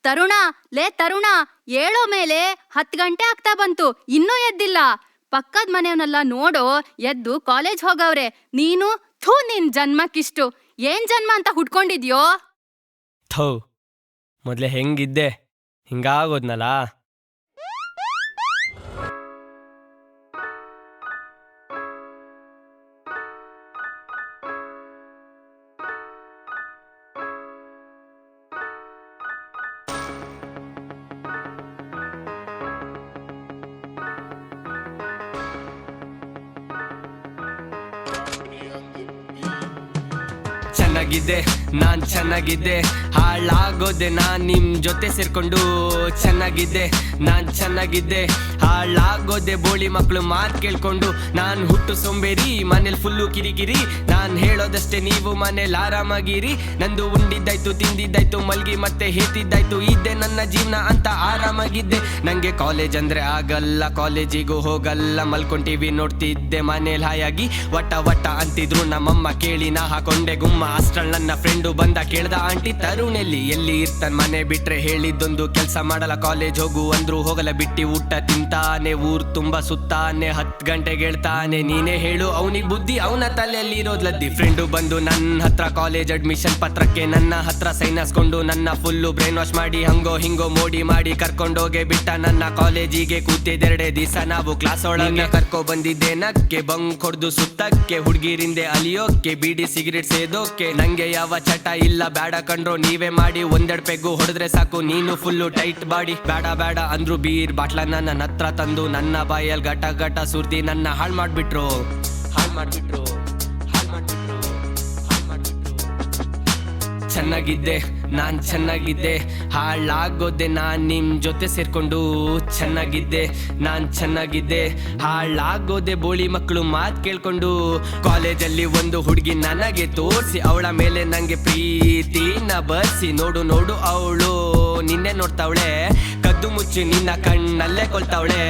ತರುಣ, ಲೇ ತರುಣ, ಏಳೋ ಮೇಲೆ 10 ಗಂಟೆ ಆಗ್ತಾ ಬಂತು, ಇನ್ನೂ ಎದ್ದಿಲ್ಲ. ಪಕ್ಕದ ಮನೆಯವನ್ನೆಲ್ಲ ನೋಡೋ ಎದ್ದು ಕಾಲೇಜ್ ಹೋಗವ್ರೆ. ನೀನು ಥೂ, ನಿನ್ ಜನ್ಮಕ್ಕಿಷ್ಟು ಏನ್ ಜನ್ಮ ಅಂತ ಹುಡ್ಕೊಂಡಿದ್ಯೋ? ಥೂ, ಮೊದ್ಲೇ ಹೆಂಗಿದ್ದೆ ಹಿಂಗಾಗೋದ್ನಲ್ಲ. ಚೆನ್ನಾಗಿದ್ದೆ ನಾನ್ ಚೆನ್ನಾಗಿದ್ದೆ, ಹಾಳಾಗೋದೆ ನಾನ್ ನಿಮ್ ಜೊತೆ ಸೇರ್ಕೊಂಡು. ಚೆನ್ನಾಗಿದ್ದೆ ನಾನ್ ಚೆನ್ನಾಗಿದ್ದೆ, ಹಾಳಾಗೋದೆ ಬೋಳಿ ಮಕ್ಳು ಮಾತ್ ಕೇಳ್ಕೊಂಡು. ನಾನ್ ಹುಟ್ಟು ಸೋಂಬೇರಿ, ಮನೇಲಿ ಫುಲ್ಲು ಕಿರಿಕಿರಿ. ನಾನ್ ಹೇಳೋದಷ್ಟೇ ನೀವು ಮನೇಲಿ ಆರಾಮಾಗಿರಿ. ನಂದು ಉಂಡಿದ್ದಾಯ್ತು, ತಿಂದಿದ್ದಾಯ್ತು, ಮಲ್ಗಿ ಮತ್ತೆ ಹೇತಿದ್ದಾಯ್ತು. ಇದ್ದೆ ನನ್ನ ಜೀವನ ಅಂತ ಆರಾಮಾಗಿದ್ದೆ. ನಂಗೆ ಕಾಲೇಜ್ ಅಂದ್ರೆ ಆಗಲ್ಲ, ಕಾಲೇಜಿಗೂ ಹೋಗಲ್ಲ. ಮಲ್ಕೊಂಡ್ ನೋಡ್ತಿದ್ದೆ ಮನೇಲಿ ಹಾಯಾಗಿ. ವಟ ವಟ ಅಂತಿದ್ರು ನಮ್ಮಮ್ಮ, ಕೇಳಿ ನಾ ಹಾಕೊಂಡೆ ಗುಮ್ಮ. ಅಷ್ಟ್ರಲ್ಲಿ ನನ್ನ ಫ್ರೆಂಡು ಬಂದ, ಕೇಳ್ದ ಆಂಟಿ ತರುಣೆಲ್ಲಿ, ಎಲ್ಲಿ ಇರ್ತಾನೆ ಮನೆ ಬಿಟ್ರೆ ಹೇಳಿದ್ದೊಂದು ಕೆಲ್ಸ ಮಾಡಲ್ಲ. ಕಾಲೇಜ್ ಹೋಗು ಅಂದ್ರು ಹೋಗಲ್ಲ, ಬಿಟ್ಟಿ ಊಟ ತಿಂತಾನೆ, ಊರ್ ತುಂಬಾ ಸುತ್ತಾನೆ. 10 ಗಂಟೆಗೆ ಹೇಳ್ತಾನೆ, ನೀನೇ ಹೇಳು ಅವನಿಗೆ ಬುದ್ಧಿ, ಅವನ ತಲೆಯಲ್ಲಿ ಇರೋದ್ಲದ್ದಿ. ಫ್ರೆಂಡು ಬಂದು ನನ್ನ ಹತ್ರ ಕಾಲೇಜ್ ಅಡ್ಮಿಷನ್ ಪತ್ರಕ್ಕೆ ನನ್ನ ಹತ್ರ ಸೈನ್ ಹಾಸ್ಕೊಂಡು, ನನ್ನ ಫುಲ್ಲು ಬ್ರೈನ್ ವಾಶ್ ಮಾಡಿ ಹಂಗೋ ಹಿಂಗೋ ಮೋಡಿ ಮಾಡಿ ಕರ್ಕೊಂಡೋಗೆ ಬಿಟ್ಟ ನನ್ನ ಕಾಲೇಜಿಗೆ. ಕೂತಿದ್ದೆರಡೇ ದಿವಸ ನಾವು ಕ್ಲಾಸ್ ಒಳಗೆ. ಕರ್ಕೊ ಬಂದಿದ್ದೆ ನಕ್ಕೆ, ಬಂಕ್ ಹೊಡೆದು ಸುತ್ತಕ್ಕೆ, ಹುಡುಗಿರಿಂದೆ ಅಲಿಯೋಕೆ, ಬೀಡಿ ಸಿಗರೇಟ್ ಸೇದೋಕೆ. ನಂಗೆ ಯಾವ ಚಟ ಇಲ್ಲ, ಬೇಡ ಕಂಡ್ರೋ ನೀವೇ ಮಾಡಿ. ಒಂದೆರಡು ಪೆಗ್ಗು ಹೊಡೆದ್ರೆ ಸಾಕು, ನೀನು ಫುಲ್ಲು ಟೈಟ್ ಬಾಡಿ. ಬೇಡ ಬೇಡ ಅಂದ್ರು ಬೀರ್ ಬಾಟ್ಲನ್ನ ನನ್ನ ಹತ್ರ ತಂದು, ನನ್ನ ಬಾಯಲ್ಲಿ ಗಟ ಗಟ ಸುರ್ದಿ ನನ್ನ ಹಾಳು ಮಾಡ್ಬಿಟ್ರು. ಚೆನ್ನಾಗಿದ್ದೆ ನಾನ್ ಚೆನ್ನಾಗಿದ್ದೆ, ಹಾಳಾಗೋದೆ ನಾನ್ ನಿಮ್ ಜೊತೆ ಸೇರ್ಕೊಂಡು. ಚೆನ್ನಾಗಿದ್ದೆ ನಾನ್ ಚೆನ್ನಾಗಿದ್ದೆ, ಹಾಳಾಗೋದೆ ಬೋಳಿ ಮಕ್ಕಳು ಮಾತ್ ಕೇಳ್ಕೊಂಡು. ಕಾಲೇಜಲ್ಲಿ ಒಂದು ಹುಡುಗಿ ನನಗೆ ತೋರಿಸಿ, ಅವಳ ಮೇಲೆ ನಂಗೆ ಪ್ರೀತಿನ ಬರ್ಸಿ. ನೋಡು ನೋಡು ಅವಳು ನಿನ್ನೆ ನೋಡ್ತಾವಳೆ, ಕದ್ದು ಮುಚ್ಚಿ ನಿನ್ನ ಕಣ್ಣಲ್ಲೇ ಕೊಲ್ತಾವಳೆ.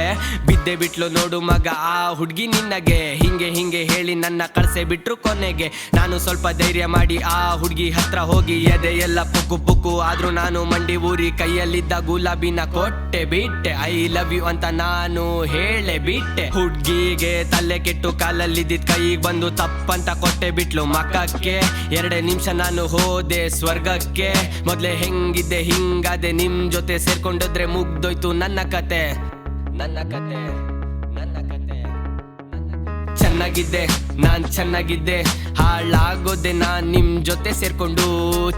ಬಿದ್ದೆ ಬಿಟ್ಲು ನೋಡು ಮಗ ಆ ಹುಡ್ಗಿ ನಿನ್ನಗೆ. ಹಿಂಗೆ ಹಿಂಗೆ ಹೇಳಿ ನನ್ನ ಕಳ್ಸೆ ಬಿಟ್ರು ಕೊನೆಗೆ. ನಾನು ಸ್ವಲ್ಪ ಧೈರ್ಯ ಮಾಡಿ ಆ ಹುಡ್ಗಿ ಹತ್ರ ಹೋಗಿ, ಎದೆ ಎಲ್ಲ ಪುಕ್ಕು ಪುಕ್ಕು ಆದ್ರೂ ನಾನು ಮಂಡಿ ಊರಿ. ಕೈಯಲ್ಲಿದ್ದ ಗುಲಾಬಿನ ಕೊಟ್ಟೆ ಬಿಟ್ಟೆ, ಐ ಲವ್ ಯು ಅಂತ ನಾನು ಹೇಳೆ ಬಿಟ್ಟೆ. ಹುಡ್ಗಿಗೆ ತಲೆ ಕೆಟ್ಟು ಕಾಲಲ್ಲಿದ್ದಿದ್ ಕೈಗೆ ಬಂದು ತಪ್ಪಂತ ಕೊಟ್ಟೆ ಬಿಟ್ಲು ಮಕ್ಕಕ್ಕೆ. 2 ನಿಮಿಷ ನಾನು ಹೋದೆ ಸ್ವರ್ಗಕ್ಕೆ. ಮೊದ್ಲೇ ಹೆಂಗಿದ್ದೆ ಹಿಂಗಾದೆ, ನಿಮ್ ಜೊತೆ ಸೇರ್ಕೊಂಡಿದ್ರೆ ಮುಗ್ದೋಯ್ತು ನನ್ನ ಕತೆ. ಚೆನ್ನಾಗಿದ್ದೆ ನಾನ್ ಚೆನ್ನಾಗಿದ್ದೆ, ಹಾಳಾಗೋದೆ ನಾನ್ ನಿಮ್ ಜೊತೆ ಸೇರ್ಕೊಂಡು.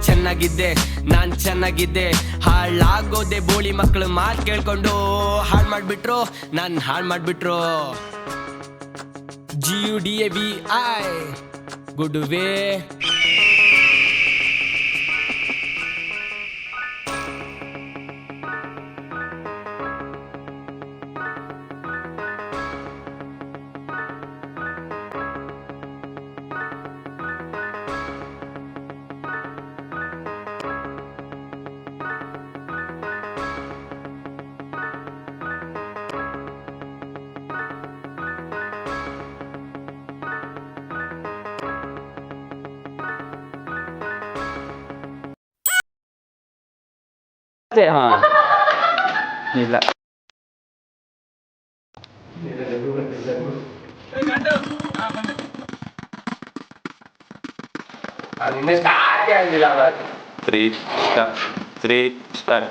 ಚೆನ್ನಾಗಿದ್ದೆ ನಾನ್ ಚೆನ್ನಾಗಿದ್ದೆ, ಹಾಳಾಗೋದೆ ಬೋಳಿ ಮಕ್ಕಳು ಮಾತ್ ಕೇಳ್ಕೊಂಡು. ಹಾಳ್ ಮಾಡ್ಬಿಟ್ರು ಹಾಳ್ ಮಾಡ್ಬಿಟ್ರು. GUDAVI ಗುಡುವೆ. ಇಲ್ಲ ತ್ರೀ ಸ್ಟಾರ್